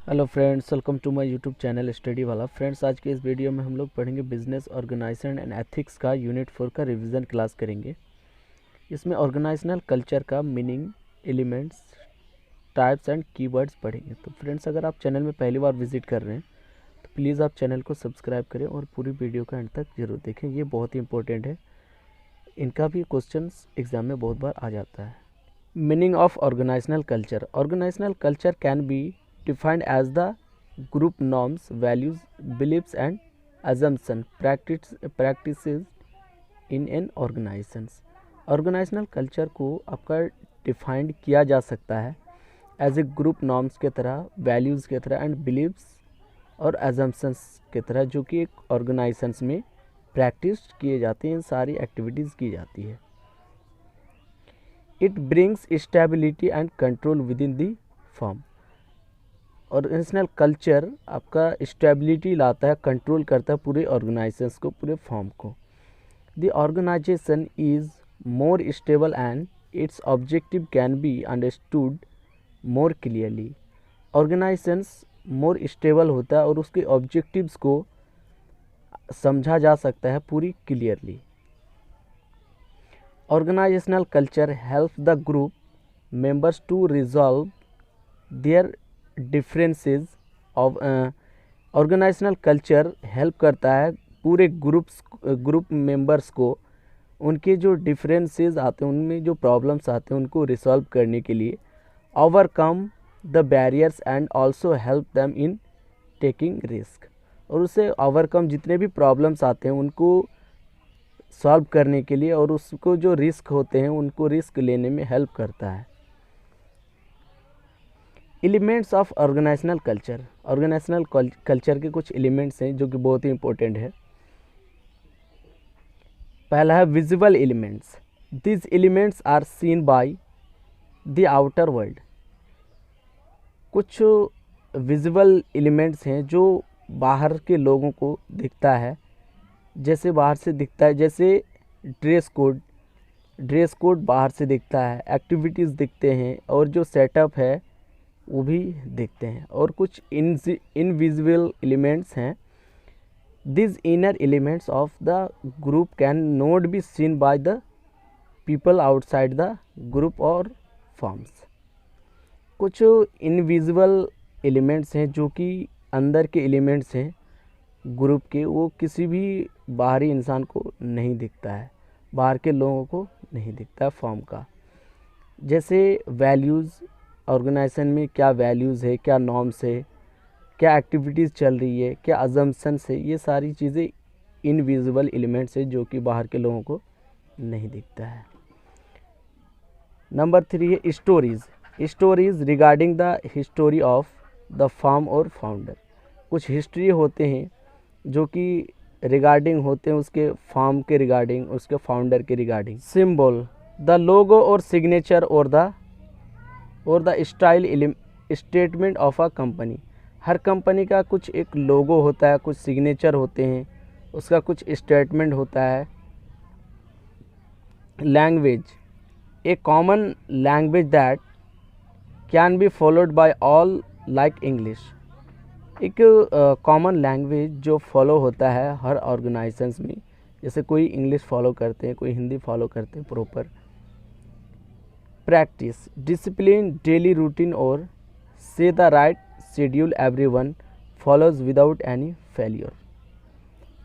Hello friends, welcome to my YouTube channel study वाला। Friends, आज के इस वीडियो में हम लोग पढ़ेंगे बिजनेस ऑर्गेनाइजेशन एंड एथिक्स का यूनिट 4 का रिवीजन क्लास करेंगे। इसमें ऑर्गेनाइजेशनल कल्चर का meaning, elements, types and keywords पढ़ेंगे। तो फ्रेंड्स, अगर आप चैनल में पहली बार विजिट कर रहे हैं तो प्लीज़ आप चैनल को सब्सक्राइब करें और पूरी वीडियो का एंड तक जरूर देखें। ये बहुत ही इंपॉर्टेंट है, इनका भी क्वेश्चन एग्जाम में बहुत बार आ जाता है। Meaning of organisational culture. Organizational culture can be defined as the group norms, values, beliefs and practices in an organization. Organizational culture को आपका डिफाइंड किया जा सकता है एज ए ग्रुप नॉर्म्स के तरह, वैल्यूज़ के तरह एंड बिलीव्स और एजम्पशंस के तरह, जो कि एक ऑर्गेनाइजेशंस में प्रैक्टिस किए जाते हैं, सारी एक्टिविटीज़ की जाती है। It brings stability and control within the form. Organizational culture आपका स्टेबिलिटी लाता है, कंट्रोल करता है पूरे ऑर्गेनाइजेशंस को, पूरे फॉर्म को। The organization is more stable and its objective can be understood more clearly. Organizations more stable होता है और उसके ऑब्जेक्टिव्स को समझा जा सकता है पूरी clearly. Organizational culture help the group members to resolve their differences of. Organisational culture help करता है पूरे ग्रुप मेंबर्स को उनके जो डिफरेंसेस आते हैं, उनमें जो प्रॉब्लम्स आते हैं, उनको रिसॉल्व करने के लिए। Overcome the barriers and also help them in taking risk. और उसे ओवरकम जितने भी प्रॉब्लम्स आते हैं उनको सॉल्व करने के लिए, और उसको जो रिस्क होते हैं उनको रिस्क लेने में हेल्प करता है। Elements of organisational culture. Organizational culture के कुछ एलिमेंट्स हैं जो कि बहुत ही इंपॉर्टेंट है। पहला है visual elements. This elements are seen by the outer world. कुछ विजुअल एलिमेंट्स हैं जो बाहर के लोगों को दिखता है, जैसे बाहर से दिखता है, जैसे ड्रेस कोड बाहर से दिखता है, एक्टिविटीज़ दिखते हैं, और जो सेटअप है वो भी देखते हैं। और कुछ इनविजिबल एलिमेंट्स हैं। This inner elements of the group can not be seen by the people outside the group और फॉर्म्स। कुछ इनविजिबल एलिमेंट्स हैं जो कि अंदर के एलिमेंट्स हैं ग्रुप के, वो किसी भी बाहरी इंसान को नहीं दिखता है, बाहर के लोगों को नहीं दिखता है फॉर्म का। जैसे वैल्यूज़, ऑर्गेनाइजेशन में क्या वैल्यूज़ है, क्या नॉर्म्स है, क्या एक्टिविटीज़ चल रही है, क्या अजम्पशंस है, ये सारी चीज़ें इनविजिबल एलिमेंट्स है जो कि बाहर के लोगों को नहीं दिखता है। नंबर 3 है stories. Stories regarding the history of the form और फाउंडर। कुछ हिस्ट्री होते हैं जो कि रिगार्डिंग होते हैं उसके फॉर्म के रिगार्डिंग, उसके फाउंडर के रिगार्डिंग। सिंबल, द लोगो और सिग्नेचर और the style statement of a company. Her company का कुछ एक लोगो होता है, कुछ सिग्नेचर होते हैं, उसका कुछ स्टेटमेंट होता है। Language, A common language that can be followed by all like English. एक कॉमन लैंग्वेज जो फॉलो होता है हर ऑर्गेनाइजेशंस में, जैसे कोई इंग्लिश फॉलो करते हैं, कोई हिंदी फॉलो करते हैं proper. Practice, discipline, daily routine और से the right schedule everyone follows without any failure.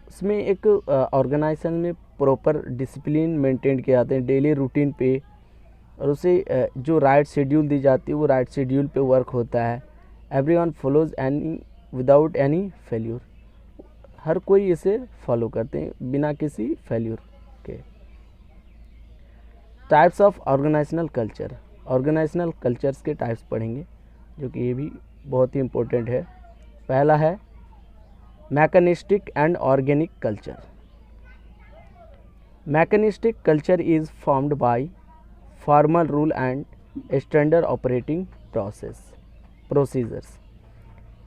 उसमें एक ऑर्गेनाइजेशन में प्रॉपर डिसिप्लिन मेंटेन किए जाते हैं डेली रूटीन पे, और उसे जो राइट शेड्यूल दी जाती है वो राइट शेड्यूल पे वर्क होता है। Everyone follows any without any failure. हर कोई इसे फॉलो करते हैं बिना किसी फेल्यूर के। Types of organisational culture. Organisational cultures के टाइप्स पढ़ेंगे जो कि ये भी बहुत ही इम्पोर्टेंट है। पहला है mechanistic and organic culture. Mechanistic culture is formed by formal rule and standard operating procedures.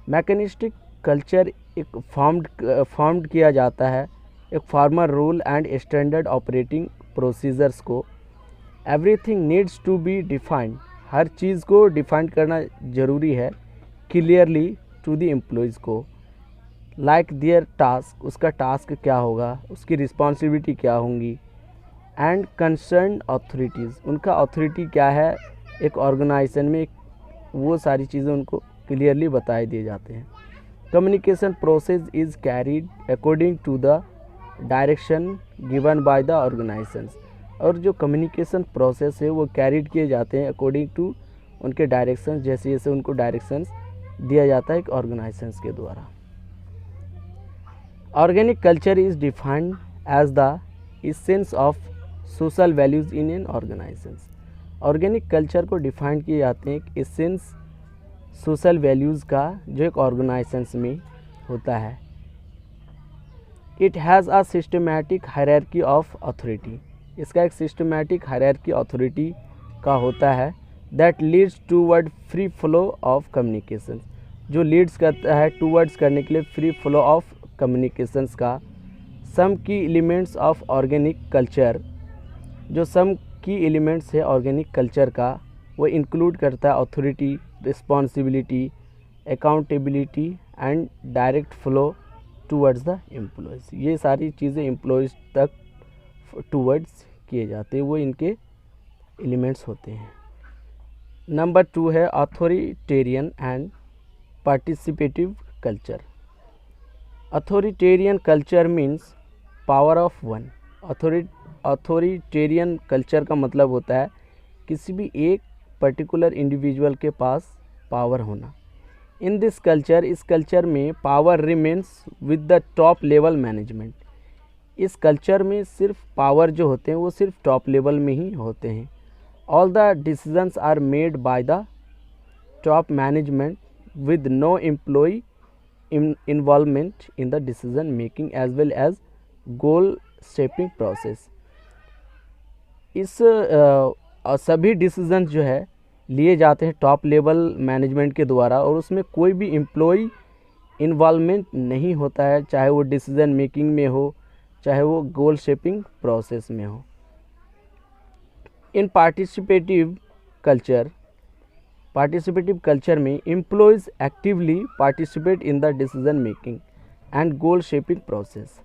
Mechanistic culture एक फॉर्म्ड किया जाता है एक formal rule and standard operating procedures को। Everything needs to be defined. हर चीज़ को डिफाइन करना ज़रूरी है क्लियरली टू द एम्प्लॉयज़ को, लाइक देयर टास्क, उसका टास्क क्या होगा, उसकी रिस्पॉन्सिबिलिटी क्या होंगी, एंड कंसर्न अथॉरिटीज़, उनका अथॉरिटी क्या है एक ऑर्गेनाइजेशन में, वो सारी चीज़ें उनको क्लियरली बताए दिए जाते हैं। Communication process is carried according to the direction given by the organizations, और जो कम्युनिकेशन प्रोसेस है वो कैरीड किए जाते हैं अकॉर्डिंग टू उनके डायरेक्शन, जैसे जैसे उनको डायरेक्शंस दिया जाता है एक ऑर्गेनाइजेशंस के द्वारा। Organic culture is defined as the essence of social values in an organizations. Organic culture को डिफाइन किए जाते हैं एक एसेंस सोशल वैल्यूज़ का जो एक ऑर्गेनाइजेशंस में होता है। It has a systematic hierarchy of authority, इसका एक सिस्टमैटिक हायरार्की अथॉरिटी का होता है, that leads toward free flow of communication, जो लीड्स करता है टूवर्ड्स करने के लिए फ्री फ्लो ऑफ कम्युनिकेशंस का। सम की एलिमेंट्स ऑफ ऑर्गेनिक कल्चर, जो सम की एलिमेंट्स है ऑर्गेनिक कल्चर का वो इंक्लूड करता है authority, responsibility, accountability and direct flow towards the employees. ये सारी चीज़ें एम्प्लॉयज़ तक टूवर्ड्स किए जाते हैं, वो इनके एलिमेंट्स होते हैं। नंबर 2 है authoritarian and participative culture. Authoritarian culture means power of one. Authoritarian culture का मतलब होता है किसी भी एक पर्टिकुलर इंडिविजुअल के पास पावर होना। इन दिस कल्चर, इस कल्चर में power remains with the top level management. इस कल्चर में सिर्फ पावर जो होते हैं वो सिर्फ टॉप लेवल में ही होते हैं। All the decisions are made by the top management with no employee involvement in the decision making as well as goal shaping process। इस सभी डिसीजंस जो है लिए जाते हैं टॉप लेवल मैनेजमेंट के द्वारा, और उसमें कोई भी एम्प्लॉय इन्वॉल्वमेंट नहीं होता है, चाहे वो डिसीजन मेकिंग में हो, चाहे वो गोल शेपिंग प्रोसेस में हो। इन पार्टिसिपेटिव कल्चर में employees actively participate in the decision making and goal shaping process.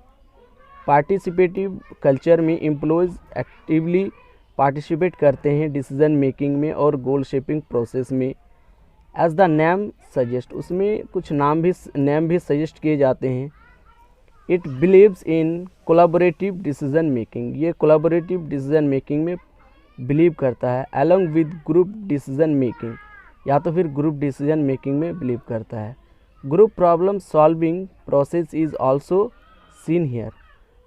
Participative culture में एम्प्लॉयज़ एक्टिवली पार्टिसिपेट करते हैं डिसीजन मेकिंग में और गोल शेपिंग प्रोसेस में। एज द नेम सजेस्ट, उसमें कुछ नेम भी सजेस्ट किए जाते हैं। It believes in collaborative decision making, ये कोलैबोरेटिव डिसीजन मेकिंग में बिलीव करता है, along with group decision making, या तो फिर ग्रुप डिसीजन मेकिंग में बिलीव करता है। Group problem solving process is also seen here,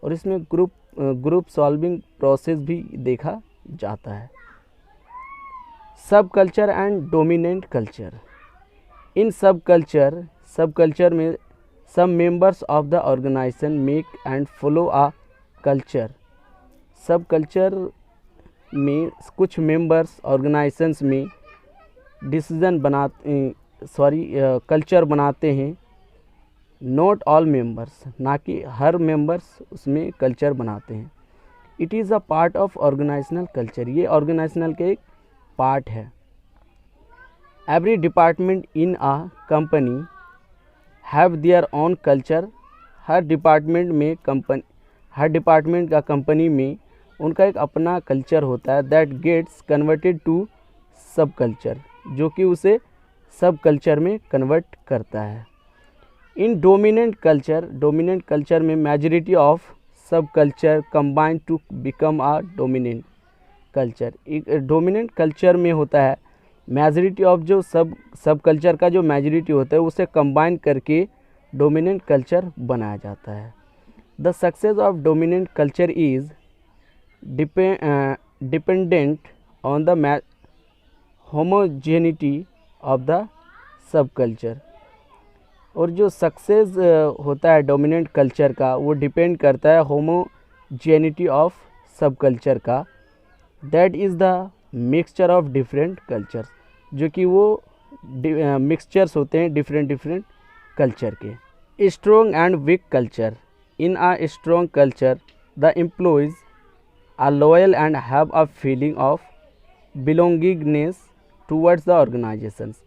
और इसमें ग्रुप सॉल्विंग प्रोसेस भी देखा जाता है। Sub culture and dominant culture. In sub culture में सब members of the organization make and follow a culture. Sub culture में कुछ मेंबर्स ऑर्गेनाइजेशंस में कल्चर बनाते हैं। नॉट ऑल मेंबर्स, ना कि हर मेंबर्स उसमें कल्चर बनाते हैं। It is a part of organisational culture, ये ऑर्गेनाइजेशनल के एक पार्ट है। Every department in a company have their own culture. हर डिपार्टमेंट का कंपनी में उनका एक अपना कल्चर होता है। That gets converted to sub culture, जो कि उसे सब कल्चर में कन्वर्ट करता है। इन डोमिनेंट कल्चर में majority of sub culture combine to become a dominant culture. एक डोमिनेंट कल्चर में होता है मेजॉरिटी ऑफ जो सब कल्चर का जो मेजॉरिटी होता है उसे कंबाइन करके डोमिनेंट कल्चर बनाया जाता है। The success of dominant culture is dependent on the homogeneity of the sub culture. और जो सक्सेस होता है डोमिनेंट कल्चर का वो डिपेंड करता है होमोजेनिटी ऑफ सब कल्चर का। That is the mixture of different cultures, जो कि वो मिक्सचर्स होते हैं डिफरेंट कल्चर के। Strong and weak culture. In a strong culture the employees are loyal and have a feeling of belongingness towards the organizations.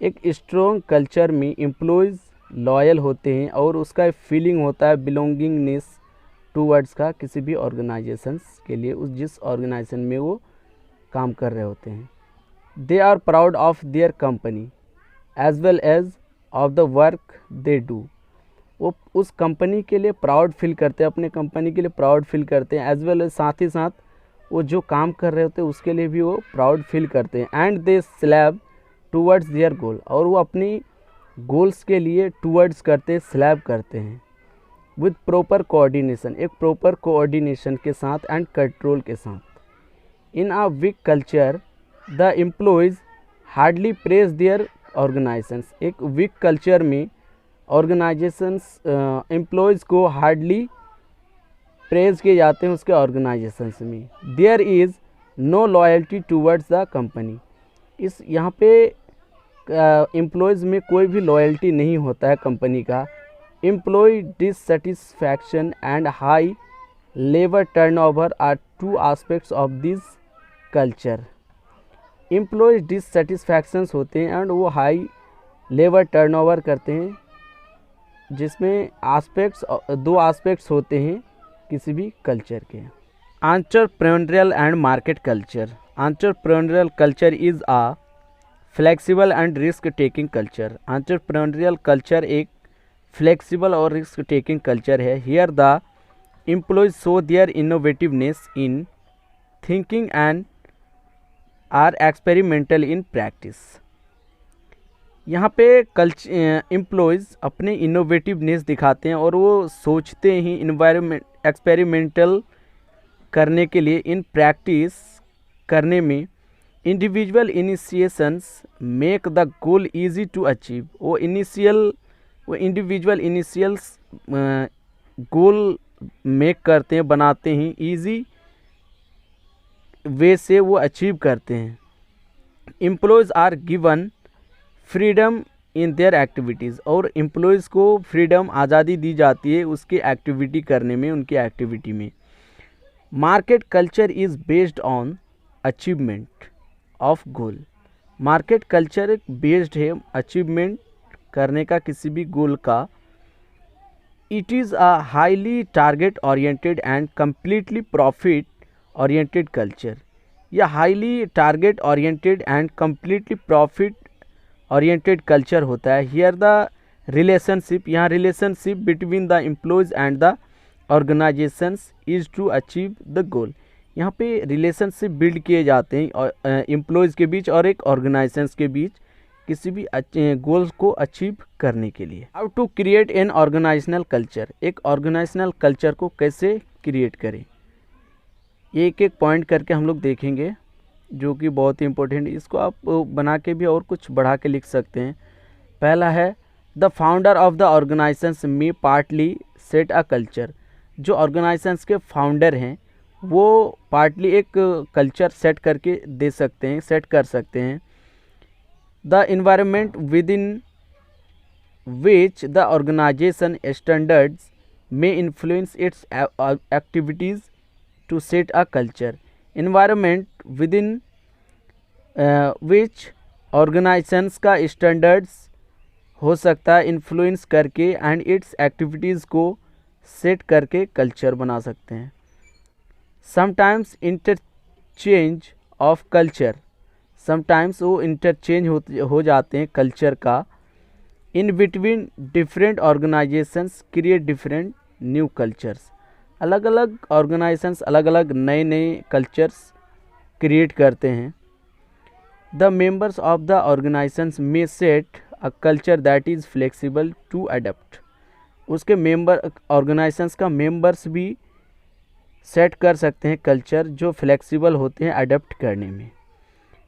एक strong culture में employees loyal होते हैं और उसका फीलिंग होता है बिलोंगिंगनेस टूवर्ड्स का किसी भी ऑर्गेनाइजेशंस के लिए, उस जिस ऑर्गेनाइजेशन में वो काम कर रहे होते हैं। They are proud of their company as well as of the work they do. वो उस कंपनी के लिए प्राउड फील करते हैं, अपने कंपनी के लिए प्राउड फील करते हैं, एज वेल एज साथ ही साथ वो जो काम कर रहे होते हैं उसके लिए भी वो प्राउड फील करते हैं। And they slab towards their गोल, और वो अपनी गोल्स के लिए टूवर्ड्स करते हैं, स्लैब करते हैं विद प्रॉपर कोऑर्डिनेशन, एक प्रॉपर कोऑर्डिनेशन के साथ एंड कंट्रोल के साथ। In a weak culture the employees hardly praise their organisations. एक वीक कल्चर में ऑर्गेनाइजेशंस एम्प्लॉयज़ को हार्डली प्रेज किए जाते हैं उसके ऑर्गेनाइजेशंस में। There is no loyalty towards the company. इस यहाँ पे एम्प्लॉयज़ में कोई भी लॉयल्टी नहीं होता है कंपनी का। Employee dissatisfaction and high labour turnover are two aspects of this culture. Employee dissatisfactions होते हैं एंड वो हाई लेबर टर्नओवर करते हैं, जिसमें दो एस्पेक्ट्स होते हैं किसी भी कल्चर के। Entrepreneurial and market culture. Entrepreneurial culture is a flexible and risk taking culture. Entrepreneurial culture एक फ्लेक्सिबल और रिस्क टेकिंग कल्चर है। Here the employees show their innovativeness in thinking and are experimental in practice. यहाँ पे employees अपने innovativeness दिखाते हैं और वो सोचते ही एक्सपेरिमेंटल करने के लिए, इन प्रैक्टिस करने में। Individual initiations make the goal easy to achieve. वो इंडिविजुअल इनिशियल्स गोल मेक करते हैं, बनाते हैं, इजी वे से वो अचीव करते हैं। Employees are given freedom in their activities, और एम्प्लॉयज़ को फ्रीडम, आज़ादी दी जाती है उसकी एक्टिविटी करने में, उनकी एक्टिविटी में। Market culture is based on achievement of goal. Market culture एक बेस्ड है अचीवमेंट करने का किसी भी गोल का। It is a highly target oriented and completely profit oriented culture. यह highly target oriented and completely profit oriented culture होता है। हियर द रिलेशनशिप, यहाँ relationship between the employees and the organisations is to achieve the goal. यहाँ पे relationship build किए जाते हैं employees के बीच और एक ऑर्गेनाइजेशंस के बीच किसी भी गोल्स को अचीव करने के लिए। How to create an organisational culture. एक ऑर्गेनाइजेशनल कल्चर को कैसे क्रिएट करें, एक एक पॉइंट करके हम लोग देखेंगे जो कि बहुत ही इम्पोर्टेंट है। इसको आप बना के भी और कुछ बढ़ा के लिख सकते हैं। पहला है the founder of the organizations में पार्टली सेट अ कल्चर। जो ऑर्गेनाइजेशंस के फाउंडर हैं वो पार्टली एक कल्चर सेट करके दे सकते हैं, सेट कर सकते हैं। The environment with in which the organization standards में influence its activities to set a culture. Environment with in which organizations का स्टैंडर्ड्स हो सकता है इन्फ्लुएंस करके एंड इट्स एक्टिविटीज़ को सेट करके कल्चर बना सकते हैं। Sometimes interchange of culture, sometimes वो इंटरचेंज हो जाते हैं कल्चर का। In between different organizations create different new cultures. अलग अलग ऑर्गेनाइजेशंस अलग अलग नए नए कल्चर्स क्रिएट करते हैं। The members of the organizations में set a culture that is flexible to adapt. उसके मेंबर ऑर्गेनाइजेशंस का मेंबर्स भी सेट कर सकते हैं कल्चर जो फ्लेक्सिबल होते हैं अडेप्ट करने में।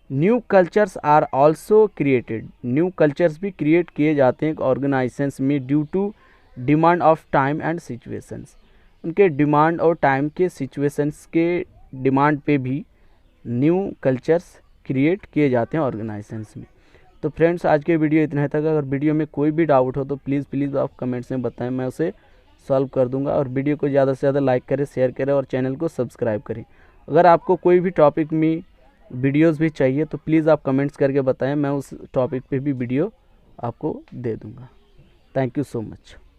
New cultures are also created. New cultures भी क्रिएट किए जाते हैं ऑर्गेनाइजेशंस में due to demand of time and situations. उनके डिमांड और टाइम के सिचुएशंस के डिमांड पे भी न्यू कल्चर्स क्रिएट किए जाते हैं ऑर्गेनाइजेशंस में। तो फ्रेंड्स आज के वीडियो इतना तक। अगर वीडियो में कोई भी डाउट हो तो प्लीज़ आप कमेंट्स में बताएं, मैं उसे सॉल्व कर दूंगा। और वीडियो को ज़्यादा से ज़्यादा लाइक करें, शेयर करें और चैनल को सब्सक्राइब करें। अगर आपको कोई भी टॉपिक में वीडियोस भी चाहिए तो प्लीज़ आप कमेंट्स करके बताएं, मैं उस टॉपिक पे भी वीडियो आपको दे दूंगा। Thank you so much.